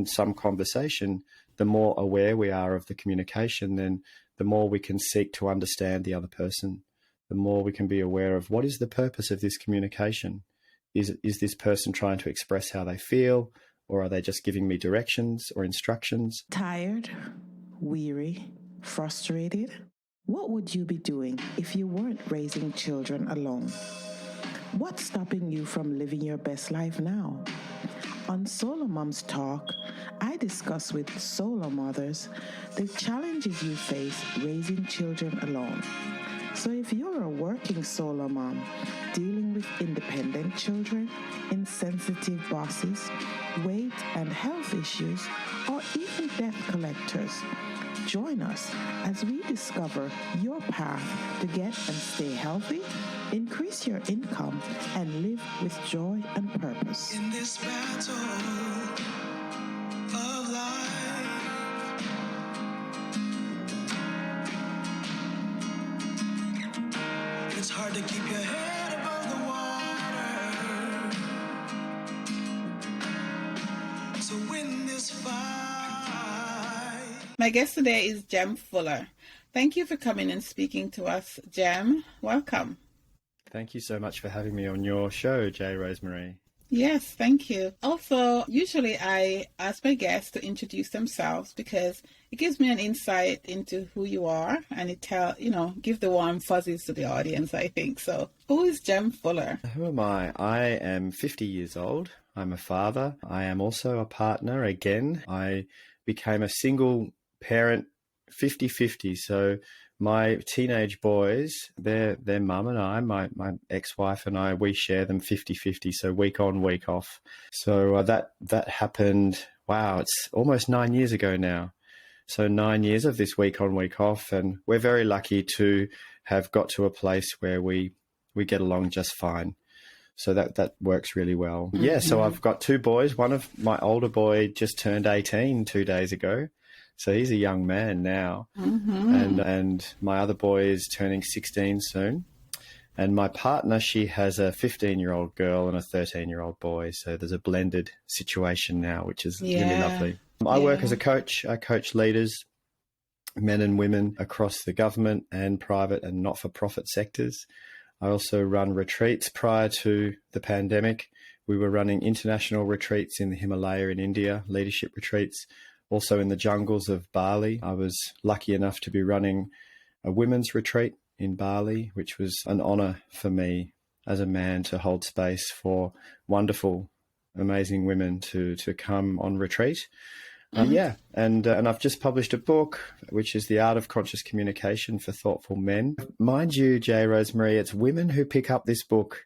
in some conversation, the more aware we are of the communication, then the more we can seek to understand the other person, the more we can be aware of what is the purpose of this communication. Is this person trying to express how they feel, or are they just giving me directions or instructions? Tired, weary, frustrated? What would you be doing if you weren't raising children alone? What's stopping you from living your best life now? On SoloMoms Talk, I discuss with solo mothers the challenges you face raising children alone. So if you're a working solo mom dealing with independent children, insensitive bosses, weight and health issues, or even debt collectors, join us as we discover your path to get and stay healthy, increase your income, and live with joy and purpose. In this battle of life, it's hard to keep your head above the water. So win this fight. My guest today is Jem Fuller. Thank you for coming and speaking to us, Jem. Welcome. Thank you so much for having me on your show, J. Rosemary. Yes, thank you. Also, usually I ask my guests to introduce themselves because it gives me an insight into who you are, and it give the warm fuzzies to the audience, I think. So who is Jem Fuller? Who am I? I am 50 years old. I'm a father. I am also a partner. Again, I became a single parent 50-50. So my teenage boys, their mum and I, my ex-wife and I, we share them 50-50, so week on, week off. So that happened, wow, it's almost 9 years ago now. So 9 years of this week on, week off, and we're very lucky to have got to a place where we get along just fine. So that works really well. Mm-hmm. Yeah, so I've got two boys. One of my older boy just turned 18 2 days ago. So he's a young man now. Mm-hmm. And my other boy is turning 16 soon. And my partner, she has a 15-year-old girl and a 13-year-old boy. So there's a blended situation now, which is really lovely. I work as a coach. I coach leaders, men and women across the government and private and not-for-profit sectors. I also run retreats. Prior to the pandemic, we were running international retreats in the Himalaya in India, leadership retreats. Also in the jungles of Bali. I was lucky enough to be running a women's retreat in Bali, which was an honor for me as a man to hold space for wonderful, amazing women to come on retreat. And I've just published a book, which is The Art of Conscious Communication for Thoughtful Men. Mind you, J. Rosemary, it's women who pick up this book.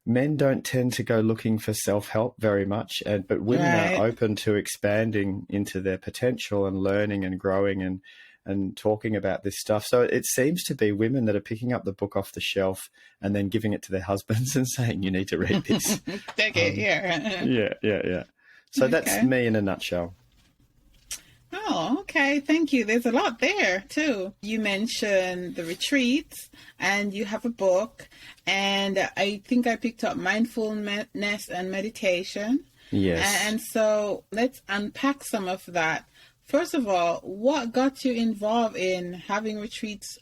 Men don't tend to go looking for self-help very much, but women are open to expanding into their potential and learning and growing and talking about this stuff. So it seems to be women that are picking up the book off the shelf and then giving it to their husbands and saying, you need to read this. Take it, Yeah. So that's me in a nutshell. Oh, okay. Thank you. There's a lot there, too. You mentioned the retreats and you have a book, and I think I picked up mindfulness and meditation. Yes. And so let's unpack some of that. First of all, what got you involved in having retreats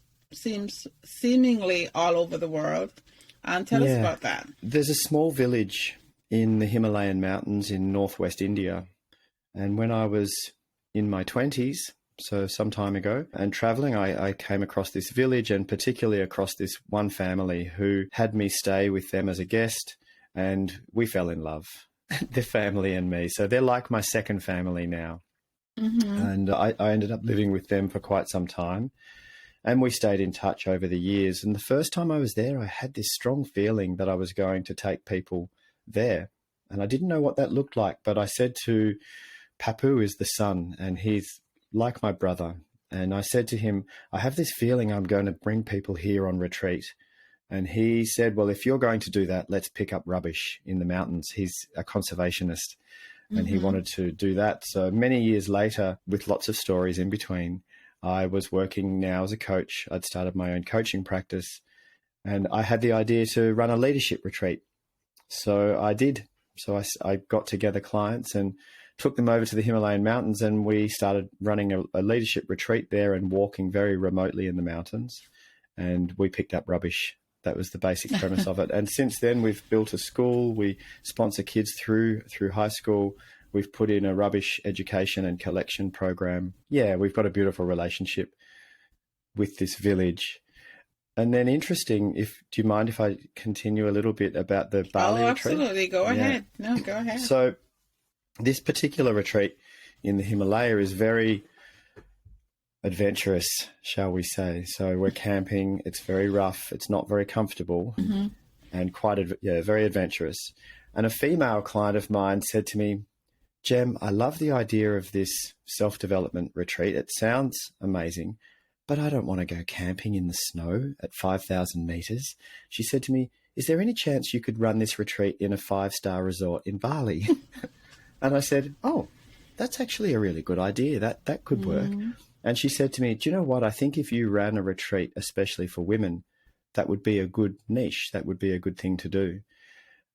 seemingly all over the world? And tell us about that. There's a small village in the Himalayan mountains in northwest India. And when I was in my 20s, so some time ago, and traveling, I came across this village, and particularly across this one family who had me stay with them as a guest, and we fell in love, the family and me. So they're like my second family now. Mm-hmm. And I ended up living with them for quite some time, and we stayed in touch over the years. And the first time I was there, I had this strong feeling that I was going to take people there, and I didn't know what that looked like, but I said to Papu, is the son, and he's like my brother. And I said to him, I have this feeling I'm going to bring people here on retreat. And he said, well, if you're going to do that, let's pick up rubbish in the mountains. He's a conservationist, and he wanted to do that. So many years later, with lots of stories in between, I was working now as a coach. I'd started my own coaching practice, and I had the idea to run a leadership retreat. So I did. So I got together clients and took them over to the Himalayan mountains, and we started running a leadership retreat there and walking very remotely in the mountains. And we picked up rubbish. That was the basic premise of it. And since then, we've built a school. We sponsor kids through high school. We've put in a rubbish education and collection program. Yeah, we've got a beautiful relationship with this village. And then interesting, do you mind if I continue a little bit about the Bali retreat? Absolutely. Go ahead. No, go ahead. So this particular retreat in the Himalaya is very adventurous, shall we say. So we're camping. It's very rough. It's not very comfortable, and very adventurous. And a female client of mine said to me, Jem, I love the idea of this self-development retreat. It sounds amazing, but I don't want to go camping in the snow at 5,000 meters. She said to me, is there any chance you could run this retreat in a 5-star resort in Bali? And I said, oh, that's actually a really good idea. That could work. And she said to me, do you know what? I think if you ran a retreat, especially for women, that would be a good niche. That would be a good thing to do.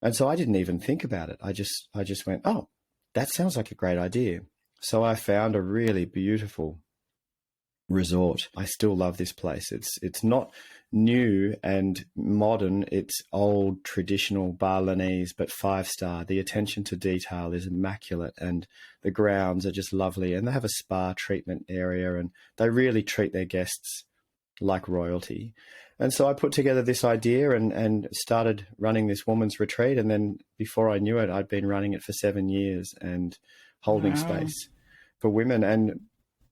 And so I didn't even think about it. I just went, oh, that sounds like a great idea. So I found a really beautiful resort. I still love this place. It's not new and modern. It's old, traditional Balinese, but 5-star. The attention to detail is immaculate, and the grounds are just lovely. And they have a spa treatment area, and they really treat their guests like royalty. And so I put together this idea and started running this woman's retreat. And then before I knew it, I'd been running it for 7 years and holding space for women. And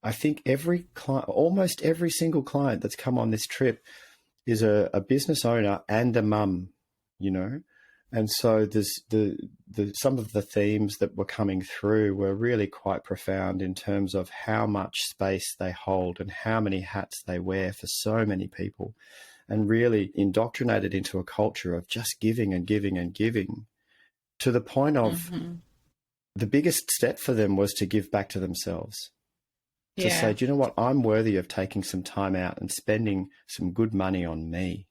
I think every client, almost every single client that's come on this trip is a business owner and a mum, you know. And so there's some of the themes that were coming through were really quite profound in terms of how much space they hold and how many hats they wear for so many people, and really indoctrinated into a culture of just giving and giving and giving, to the point of the biggest step for them was to give back to themselves. To say, do you know what? I'm worthy of taking some time out and spending some good money on me,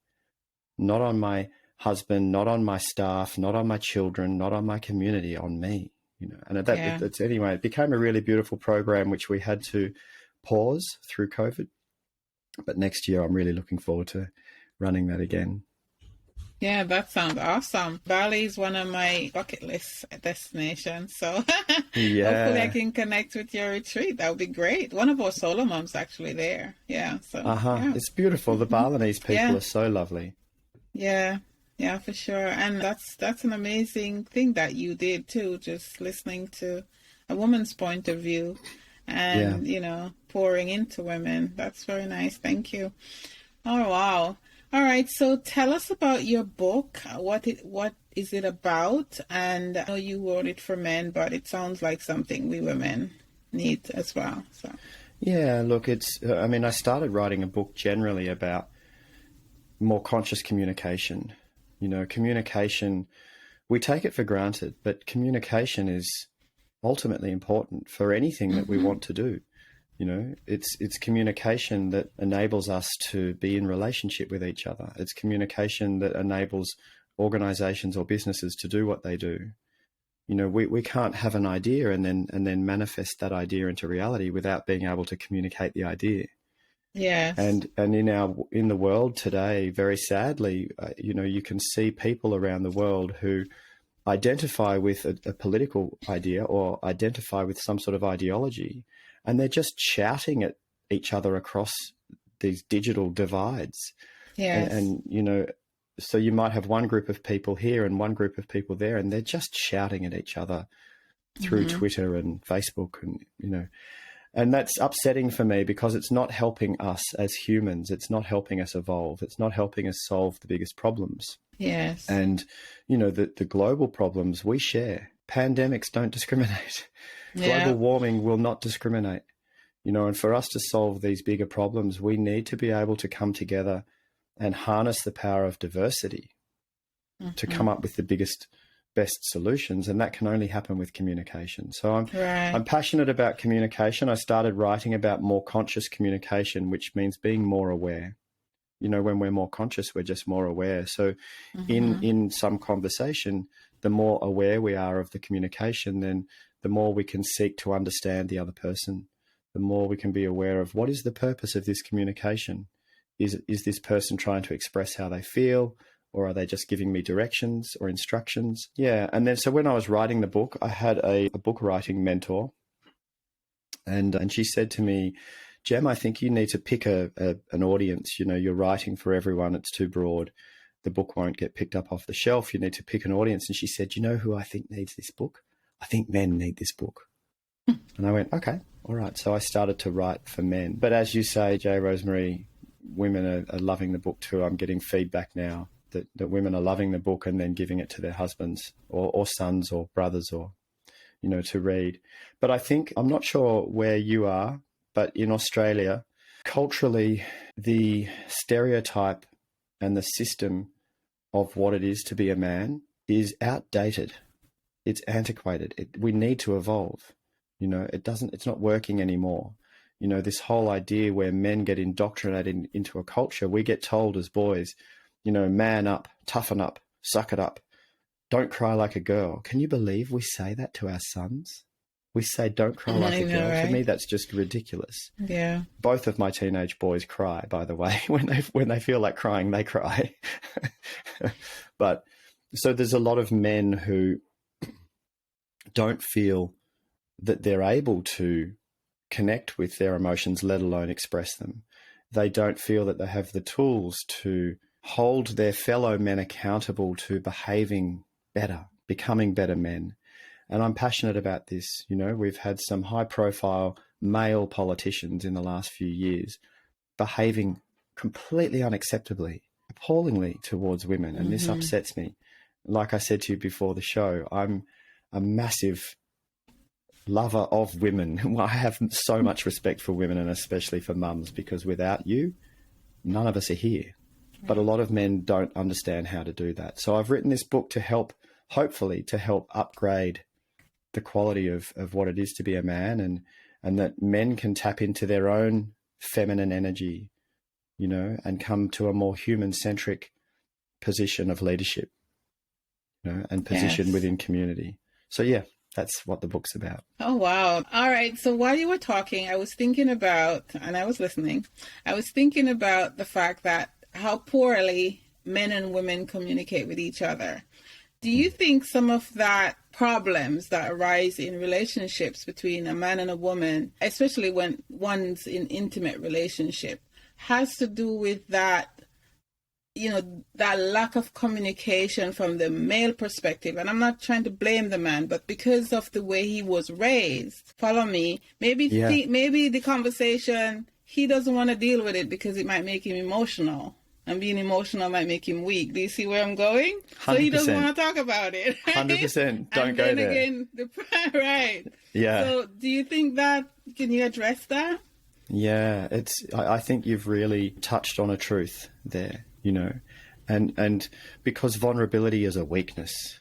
not on my husband, not on my staff, not on my children, not on my community, on me, you know. And anyway, it became a really beautiful program, which we had to pause through COVID. But next year, I'm really looking forward to running that again. Yeah, that sounds awesome. Bali is one of my bucket list destinations. So hopefully I can connect with your retreat. That would be great. One of our SoloMoms actually there. Yeah. So It's beautiful. The Balinese people are so lovely. Yeah. Yeah, for sure. And that's an amazing thing that you did too, just listening to a woman's point of view and, you know, pouring into women. That's very nice. Thank you. Oh, wow. All right. So tell us about your book. What is it about? And I know you wrote it for men, but it sounds like something we women need as well. So. Yeah, look, I started writing a book generally about more conscious communication. You know, communication, we take it for granted, but communication is ultimately important for anything that we want to do. You know, it's communication that enables us to be in relationship with each other. It's communication that enables organizations or businesses to do what they do. You know, we can't have an idea and then manifest that idea into reality without being able to communicate the idea. Yes. And in the world today, very sadly, you know, you can see people around the world who identify with a political idea or identify with some sort of ideology, and they're just shouting at each other across these digital divides. Yes. And you know, so you might have one group of people here and one group of people there, and they're just shouting at each other through Twitter and Facebook, and you know. And that's upsetting for me because it's not helping us as humans. It's not helping us evolve. It's not helping us solve the biggest problems. Yes. And, you know, the global problems we share. Pandemics don't discriminate. Global warming will not discriminate. You know, and for us to solve these bigger problems, we need to be able to come together and harness the power of diversity to come up with the best solutions, and that can only happen with communication. So I'm passionate about communication. I started writing about more conscious communication, which means being more aware. You know, when we're more conscious, we're just more aware. So in some conversation, the more aware we are of the communication, then the more we can seek to understand the other person, the more we can be aware of what is the purpose of this communication. Is this person trying to express how they feel, or are they just giving me directions or instructions? Yeah. And then, so when I was writing the book, I had a book writing mentor, and she said to me, Jem, I think you need to pick an audience. You know, you're writing for everyone. It's too broad. The book won't get picked up off the shelf. You need to pick an audience. And she said, you know who I think needs this book? I think men need this book. And I went, okay, all right. So I started to write for men. But as you say, J. Rosemary, women are loving the book too. I'm getting feedback now that women are loving the book and then giving it to their husbands or sons or brothers, or, you know, to read. But I think, I'm not sure where you are, but in Australia, culturally, the stereotype and the system of what it is to be a man is outdated. It's antiquated. We need to evolve. You know, it's not working anymore. You know, this whole idea where men get indoctrinated into a culture, we get told as boys, you know, man up, toughen up, suck it up, don't cry like a girl. Can you believe we say that to our sons? We say, don't cry like a girl. Right? To me, that's just ridiculous. Yeah. Both of my teenage boys cry, by the way. When they feel like crying, they cry. But so there's a lot of men who don't feel that they're able to connect with their emotions, let alone express them. They don't feel that they have the tools to hold their fellow men accountable to behaving better, becoming better men. And I'm passionate about this. You know, we've had some high-profile male politicians in the last few years behaving completely unacceptably, appallingly towards women, and this upsets me. Like I said to you before the show, I'm a massive lover of women. I have so much respect for women, and especially for mums, because without you, none of us are here. But a lot of men don't understand how to do that. So I've written this book to help, hopefully, to help upgrade the quality of what it is to be a man, and that men can tap into their own feminine energy, you know, and come to a more human-centric position of leadership, you know, and position within community. So, yeah, that's what the book's about. Oh, wow. All right. So while you were talking, I was thinking about, and I was listening, I was thinking about the fact that how poorly men and women communicate with each other. Do you think some of that problems that arise in relationships between a man and a woman, especially when one's in intimate relationship, has to do with that, you know, that lack of communication from the male perspective? And I'm not trying to blame the man, but because of the way he was raised, follow me, maybe the conversation, he doesn't want to deal with it because it might make him emotional. And being emotional might make him weak. Do you see where I'm going? 100%. So he doesn't want to talk about it. Right? 100%. Don't go there. Again, right. Yeah. So do you think that, can you address that? Yeah, I think you've really touched on a truth there, you know, and because vulnerability is a weakness.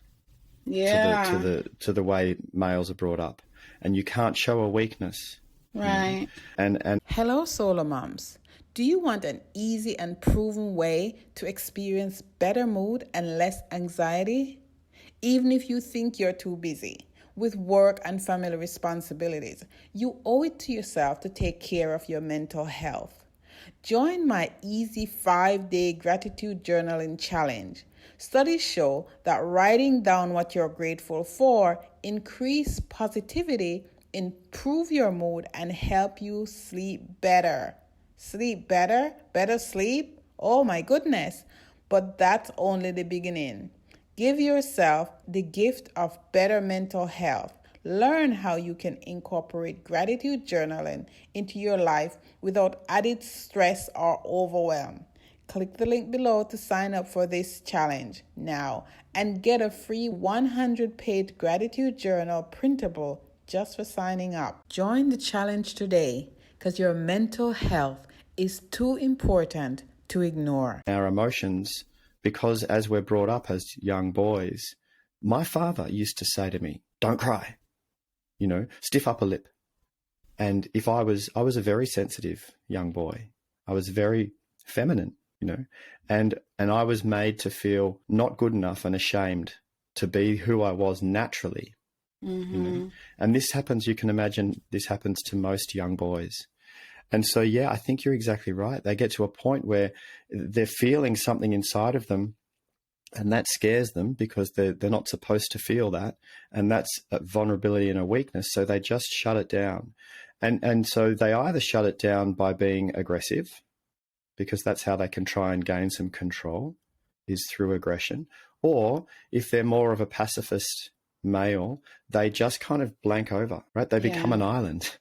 Yeah. To the way males are brought up, and you can't show a weakness. Right. You know? And Hello, SoloMoms. Do you want an easy and proven way to experience better mood and less anxiety? Even if you think you're too busy with work and family responsibilities, you owe it to yourself to take care of your mental health. Join my easy 5-day gratitude journaling challenge. Studies show that writing down what you're grateful for increase positivity, improve your mood, and help you sleep better. Sleep better? Better sleep? Oh my goodness. But that's only the beginning. Give yourself the gift of better mental health. Learn how you can incorporate gratitude journaling into your life without added stress or overwhelm. Click the link below to sign up for this challenge now and get a free 100-page gratitude journal printable just for signing up. Join the challenge today, because your mental health is too important to ignore. Our emotions, because as we're brought up as young boys, my father used to say to me, don't cry, you know, stiff upper lip. And if I was a very sensitive young boy. I was very feminine, you know, and I was made to feel not good enough and ashamed to be who I was naturally. You know? And this happens, you can imagine this happens to most young boys. And so, yeah, I think you're exactly right. They get to a point where they're feeling something inside of them, and that scares them because they're not supposed to feel that. And that's a vulnerability and a weakness. So they just shut it down. And so they either shut it down by being aggressive, because that's how they can try and gain some control, is through aggression. Or if they're more of a pacifist male, they just kind of blank over, right? They become an island.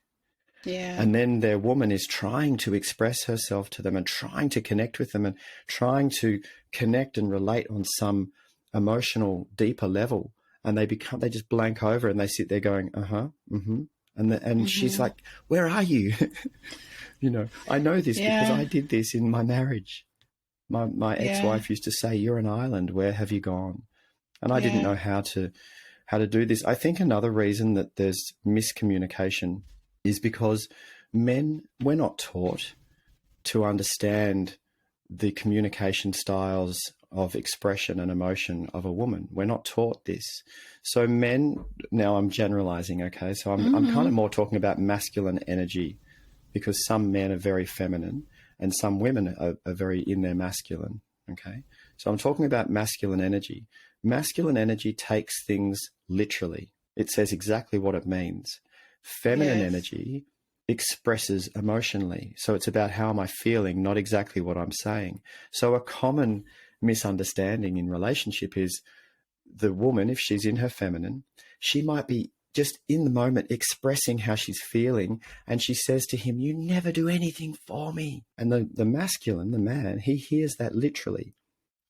Yeah. And then their woman is trying to express herself to them and trying to connect with them and trying to connect and relate on some emotional, deeper level. And they just blank over and they sit there going, And she's like, where are you? You know, I know this because I did this in my marriage. My ex-wife used to say, you're an island. Where have you gone? And I didn't know how to do this. I think another reason that there's miscommunication is because men, we're not taught to understand the communication styles of expression and emotion of a woman. We're not taught this. So men, now I'm generalizing, okay? So I'm kind of more talking about masculine energy, because some men are very feminine and some women are very in their masculine, okay? So I'm talking about masculine energy. Masculine energy takes things literally. It says exactly what it means. Feminine energy expresses emotionally. So it's about how am I feeling, not exactly what I'm saying. So a common misunderstanding in relationship is the woman, if she's in her feminine, she might be just in the moment expressing how she's feeling, and she says to him, you never do anything for me. And the masculine, the man, he hears that literally.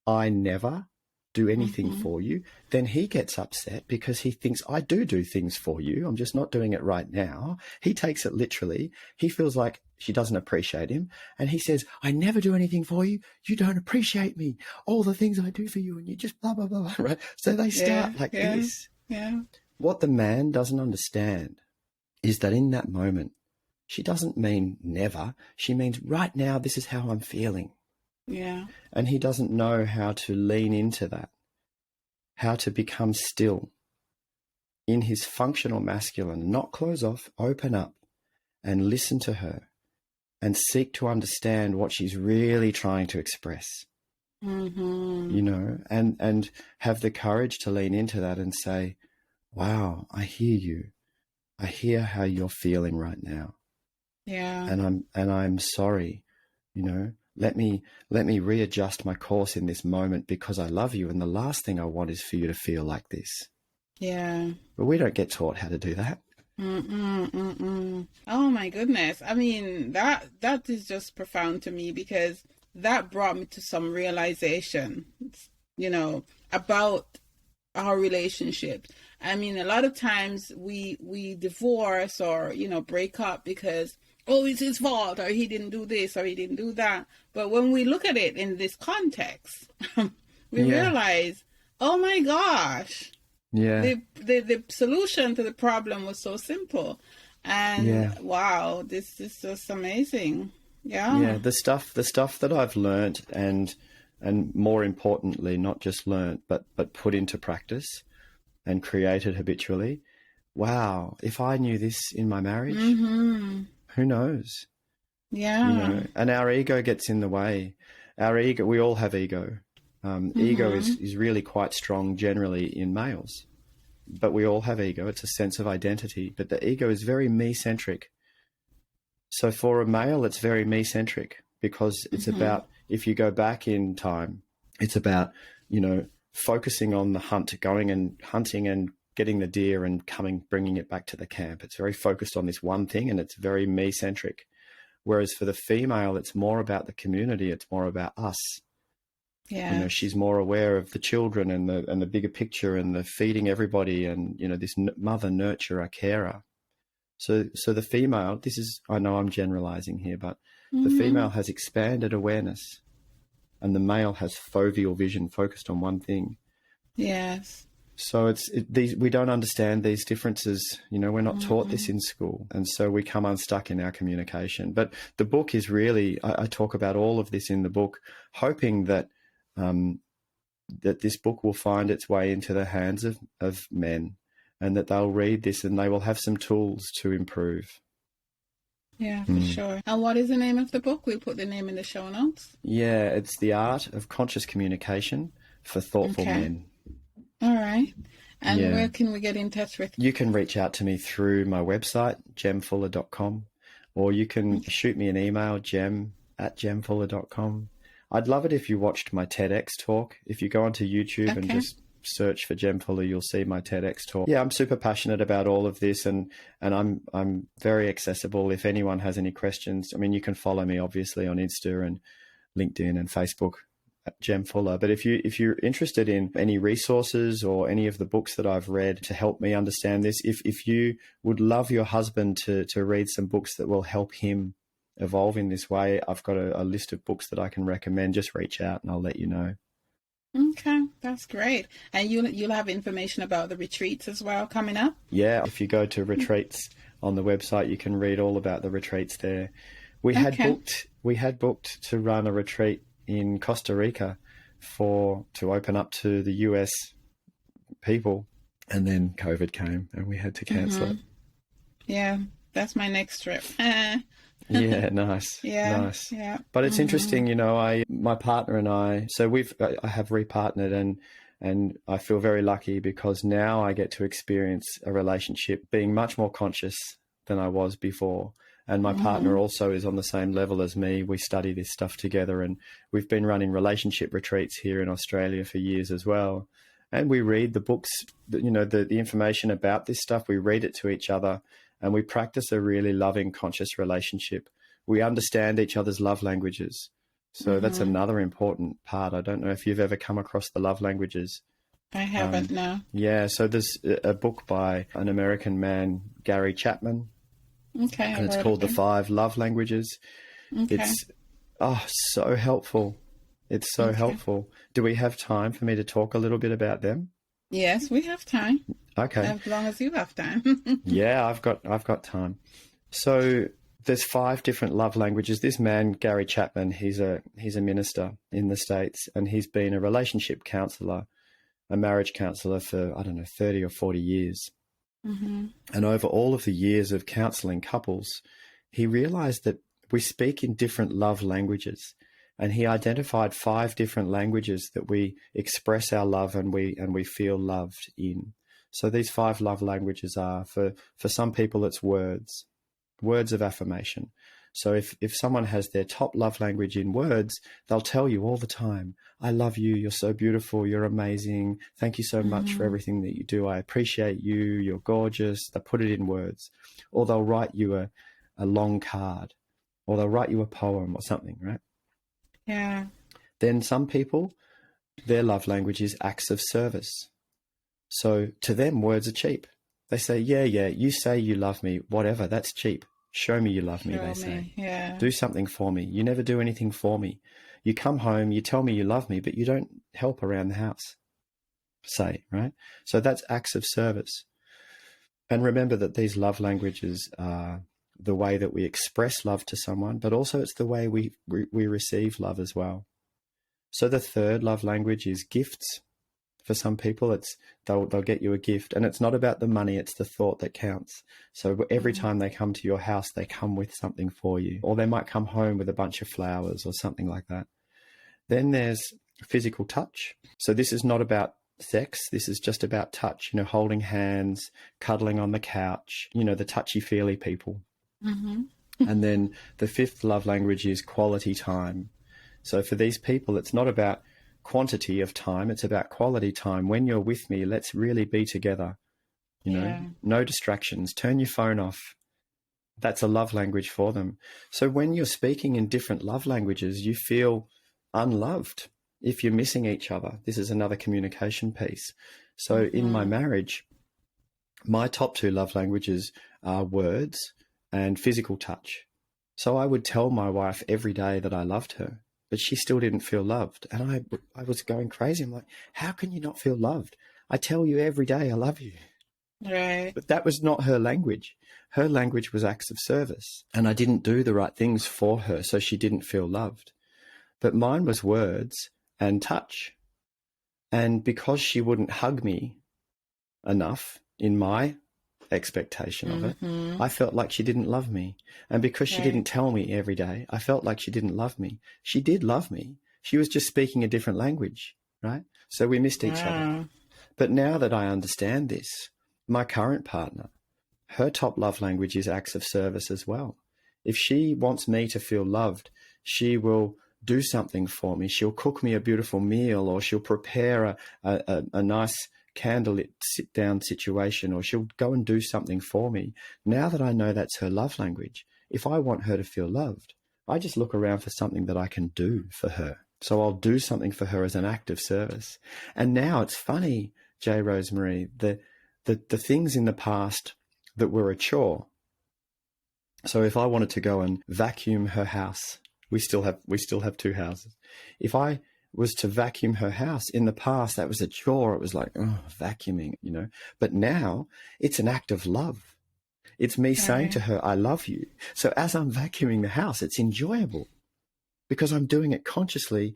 I never do anything for you. Then he gets upset because he thinks I do things for you. I'm just not doing it right now. He takes it literally. He feels like she doesn't appreciate him. And he says, I never do anything for you. You don't appreciate me. All the things I do for you, and you just blah, blah, blah, right? So they start like this. Yeah. What the man doesn't understand is that in that moment, she doesn't mean never. She means right now, this is how I'm feeling. Yeah. And he doesn't know how to lean into that, how to become still in his functional masculine, not close off, open up and listen to her and seek to understand what she's really trying to express, you know, and have the courage to lean into that and say, wow, I hear you. I hear how you're feeling right now. Yeah. And I'm sorry, you know. Let me readjust my course in this moment because I love you, and the last thing I want is for you to feel like this. Yeah. But we don't get taught how to do that. Oh my goodness. I mean, that is just profound to me, because that brought me to some realization, you know, about our relationship. I mean, a lot of times we divorce or, you know, break up because, oh, it's his fault, or he didn't do this, or he didn't do that. But when we look at it in this context, we realize, oh my gosh, the solution to the problem was so simple. And wow, this is just amazing. Yeah. The stuff that I've learned and more importantly, not just learned, but put into practice and created habitually. Wow. If I knew this in my marriage, who knows? Yeah. You know, and our ego gets in the way. Our ego, we all have ego. Ego is really quite strong generally in males, but we all have ego. It's a sense of identity, but the ego is very me-centric. So for a male, it's very me-centric because it's about, if you go back in time, it's about, you know, focusing on the hunt, going and hunting and getting the deer and bringing it back to the camp. It's very focused on this one thing, and it's very me-centric. Whereas for the female, it's more about the community. It's more about us. Yeah. You know, she's more aware of the children and the bigger picture and the feeding everybody and, you know, this mother nurturer, carer. So the female, I know I'm generalizing here, but the female has expanded awareness and the male has foveal vision, focused on one thing. Yes. So we don't understand these differences. You know, we're not taught this in school. And so we come unstuck in our communication. But the book is really, I talk about all of this in the book, hoping that that this book will find its way into the hands of men and that they'll read this and they will have some tools to improve. Yeah, for sure. And what is the name of the book? We'll put the name in the show notes. Yeah, it's The Art of Conscious Communication for Thoughtful Men. All right. And Yeah. where can we get in touch with you? You can reach out to me through my website, gemfuller.com, or you can shoot me an email, gem@gemfuller.com. I'd love it if you watched my TEDx talk. If you go onto YouTube and just search for Gem Fuller, you'll see my TEDx talk. Yeah, I'm super passionate about all of this, and I'm very accessible. If anyone has any questions, I mean, you can follow me obviously on Insta and LinkedIn and Facebook at Gem Fuller. But if you're interested in any resources or any of the books that I've read to help me understand this, if you would love your husband to read some books that will help him evolve in this way, I've got a list of books that I can recommend. Just reach out and I'll let you know. Okay, that's great. And you'll have information about the retreats as well coming up? Yeah. If you go to retreats on the website, you can read all about the retreats there. We had booked to run a retreat in Costa Rica to open up to the US people, and then COVID came and we had to cancel it. Yeah, that's my next trip. Yeah, nice. Nice. Yeah. But it's interesting, my partner and I have repartnered, and I feel very lucky because now I get to experience a relationship being much more conscious than I was before. And my partner also is on the same level as me. We study this stuff together, and we've been running relationship retreats here in Australia for years as well. And we read the books, the information about this stuff. We read it to each other, and we practice a really loving, conscious relationship. We understand each other's love languages. So that's another important part. I don't know if you've ever come across the love languages. I haven't, no. Yeah, so there's a book by an American man, Gary Chapman. Okay. And it's called The 5 Love Languages. Okay. It's so helpful. It's so helpful. Do we have time for me to talk a little bit about them? Yes, we have time. Okay. As long as you have time. Yeah, I've got time. So there's 5 different love languages. This man, Gary Chapman, he's a minister in the States, and he's been a relationship counselor, a marriage counselor for, 30 or 40 years. And over all of the years of counseling couples, he realized that we speak in different love languages. And he identified 5 different languages that we express our love and we feel loved in. So these 5 love languages are, for some people, it's words of affirmation. So if someone has their top love language in words, they'll tell you all the time, I love you, you're so beautiful, you're amazing, thank you so much for everything that you do, I appreciate you, you're gorgeous. They put it in words. Or they'll write you a long card, or they'll write you a poem or something, right? Yeah. Then some people, their love language is acts of service. So to them, words are cheap. They say, yeah, you say you love me, whatever, that's cheap. Show me you love me, they say. Yeah. Do something for me. You never do anything for me. You come home, you tell me you love me, but you don't help around the house, say, right? So that's acts of service. And remember that these love languages are the way that we express love to someone, but also it's the way we receive love as well. So the 3rd love language is gifts. For some people, they'll get you a gift, and it's not about the money, it's the thought that counts. So every time they come to your house, they come with something for you, or they might come home with a bunch of flowers or something like that. Then there's physical touch. So this is not about sex. This is just about touch, holding hands, cuddling on the couch, the touchy-feely people. And then the 5th love language is quality time. So for these people, it's not about quantity of time, it's about quality time. When you're with me, let's really be together. No distractions, turn your phone off. That's a love language for them. So when you're speaking in different love languages, you feel unloved if you're missing each other. This is another communication piece. So in my marriage, my top 2 love languages are words and physical touch. So I would tell my wife every day that I loved her, but she still didn't feel loved. And I was going crazy. I'm like, how can you not feel loved? I tell you every day I love you. Right. But that was not her language. Her language was acts of service. And I didn't do the right things for her, so she didn't feel loved. But mine was words and touch. And because she wouldn't hug me enough, in my expectation of it, I felt like she didn't love me. And because she didn't tell me every day, I felt like she didn't love me. She did love me. She was just speaking a different language, right? So we missed each other. But now that I understand this, my current partner, her top love language is acts of service as well. If she wants me to feel loved, she will do something for me. She'll cook me a beautiful meal, or she'll prepare a nice candlelit sit-down situation, or she'll go and do something for me. Now that I know that's her love language, if I want her to feel loved, I just look around for something that I can do for her. So I'll do something for her as an act of service. And now it's funny, J. Rosemary, the things in the past that were a chore. So if I wanted to go and vacuum her house, we still have two houses. If I was to vacuum her house in the past, that was a chore. It was like, oh, vacuuming, you know. But now it's an act of love. It's me saying to her, I love you. So as I'm vacuuming the house, it's enjoyable because I'm doing it consciously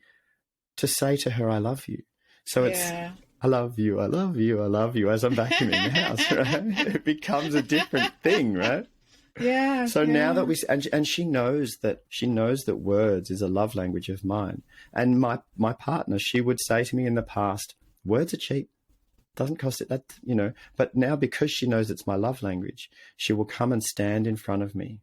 to say to her, I love you. So it's, I love you, I love you, I love you as I'm vacuuming the house, right? It becomes a different thing, right? Yeah. So now that and she knows that words is a love language of mine. And my partner, she would say to me in the past, words are cheap. Doesn't cost it that, you know. But now because she knows it's my love language, she will come and stand in front of me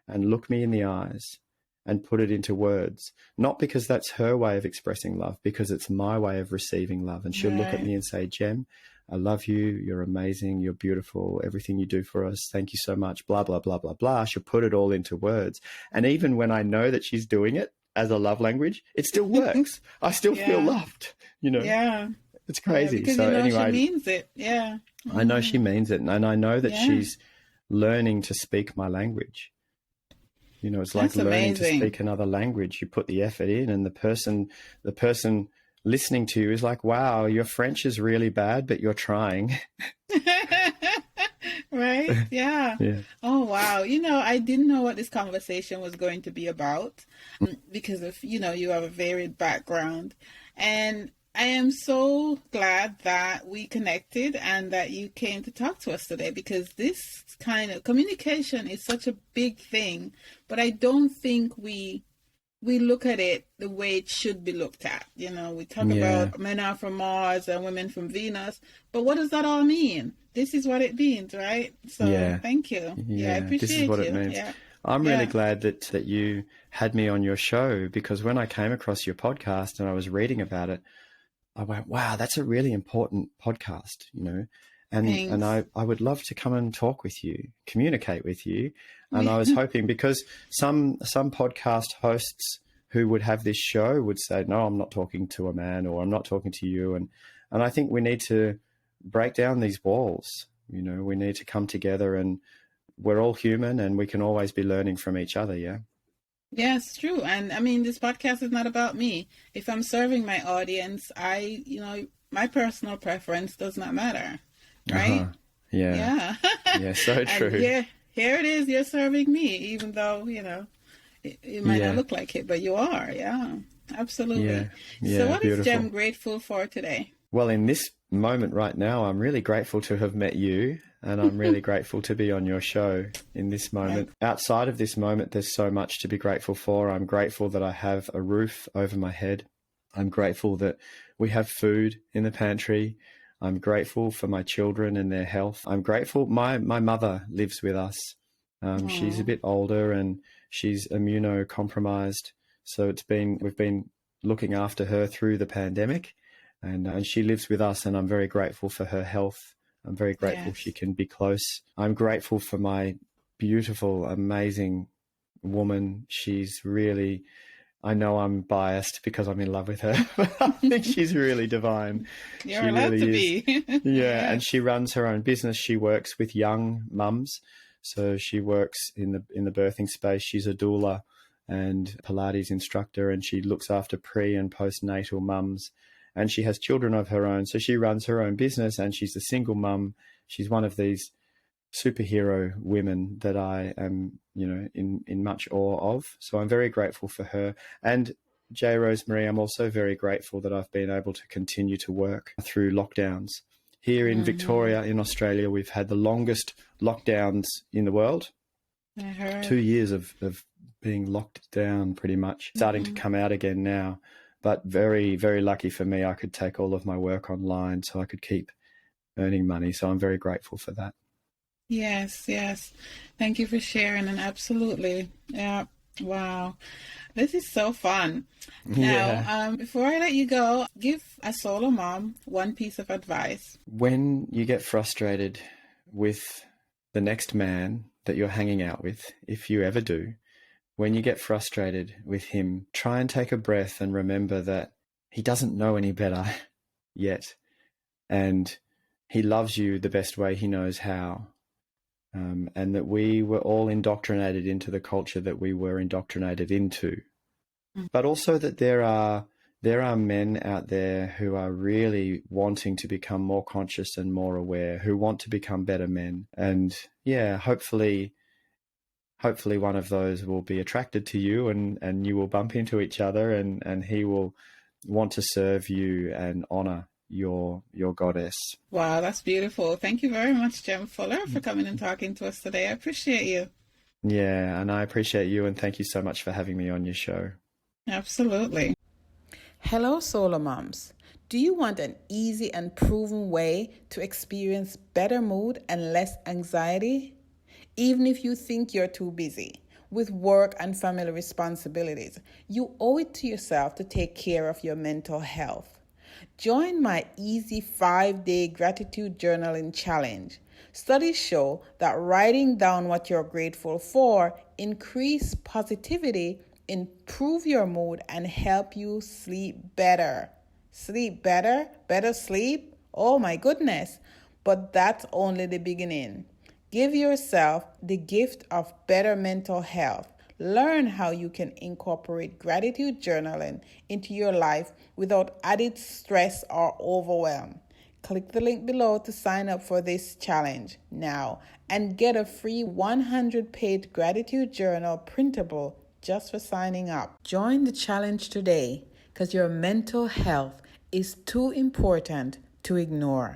and look me in the eyes and put it into words. Not because that's her way of expressing love, because it's my way of receiving love. And she'll look at me and say, Jem, I love you. You're amazing. You're beautiful. Everything you do for us. Thank you so much. Blah, blah, blah, blah, blah. She'll put it all into words. And even when I know that she's doing it as a love language, it still works. I still feel loved, you know. Yeah. It's crazy. Because so you know anyway, she means it. Yeah. I know she means it. And I know that she's learning to speak my language. You know, it's like That's learning amazing. to speak another language. You put the effort in, and the person listening to you is like, wow, your French is really bad, but you're trying. Right? Yeah. Oh, wow. You know, I didn't know what this conversation was going to be about because of, you know, you have a varied background. And I am so glad that we connected and that you came to talk to us today, because this kind of communication is such a big thing, but I don't think we look at it the way it should be looked at. You know, we talk about men are from Mars and women from Venus, but what does that all mean? This is what it means, right? So thank you. I appreciate this is what you. it means. I'm really glad that you had me on your show, because when I came across your podcast and I was reading about it, I went, wow, that's a really important podcast, you know, and I would love to come and talk with you, communicate with you. And I was hoping, because some podcast hosts who would have this show would say, no, I'm not talking to a man, or I'm not talking to you. And I think we need to break down these walls. You know, we need to come together, and we're all human and we can always be learning from each other. Yeah. Yes, true. And I mean, this podcast is not about me. If I'm serving my audience, my personal preference does not matter. Right? Yeah. Yeah, so true. And here it is. You're serving me, even though, you know, it might not look like it, but you are. Yeah, absolutely. So what is Jem grateful for today? Well, in this moment right now, I'm really grateful to have met you, and I'm really grateful to be on your show in this moment. Outside of this moment, there's so much to be grateful for. I'm grateful that I have a roof over my head. I'm grateful that we have food in the pantry. I'm grateful for my children and their health. I'm grateful. My mother lives with us. She's a bit older and she's immunocompromised. So we've been looking after her through the pandemic, and she lives with us, and I'm very grateful for her health. I'm very grateful she can be close. I'm grateful for my beautiful, amazing woman. She's really, I know I'm biased because I'm in love with her, but I think she's really divine. You're allowed to be. And she runs her own business. She works with young mums. So she works in the birthing space. She's a doula and Pilates instructor, and she looks after pre and postnatal mums. And she has children of her own. So she runs her own business, and she's a single mum. She's one of these superhero women that I am, you know, in much awe of. So I'm very grateful for her. And J. Rosemary, I'm also very grateful that I've been able to continue to work through lockdowns Here in Victoria, in Australia, we've had the longest lockdowns in the world. I heard. 2 years of being locked down pretty much. Starting to come out again now. But very, very lucky for me, I could take all of my work online so I could keep earning money. So I'm very grateful for that. Yes, yes. Thank you for sharing. And absolutely. Yeah. Wow. This is so fun. Yeah. Now, before I let you go, give a solo mom one piece of advice. When you get frustrated with the next man that you're hanging out with, if you ever do, when you get frustrated with him, try and take a breath and remember that he doesn't know any better yet. And he loves you the best way he knows how. And that we were all indoctrinated into the culture that we were indoctrinated into. But also that there are men out there who are really wanting to become more conscious and more aware, who want to become better men. And yeah, hopefully one of those will be attracted to you and you will bump into each other and he will want to serve you and honor your goddess. Wow, that's beautiful. Thank you very much, Jem Fuller, for coming and talking to us today. I appreciate you. Yeah, and I appreciate you and thank you so much for having me on your show. Absolutely. Hello, SoloMoms. Do you want an easy and proven way to experience better mood and less anxiety? Even if you think you're too busy with work and family responsibilities, you owe it to yourself to take care of your mental health. Join my easy 5-day gratitude journaling challenge. Studies show that writing down what you're grateful for increase positivity, improve your mood, and help you sleep better. Sleep better? Better sleep? Oh my goodness. But that's only the beginning. Give yourself the gift of better mental health. Learn how you can incorporate gratitude journaling into your life without added stress or overwhelm. Click the link below to sign up for this challenge now and get a free 100-page gratitude journal printable just for signing up. Join the challenge today because your mental health is too important to ignore.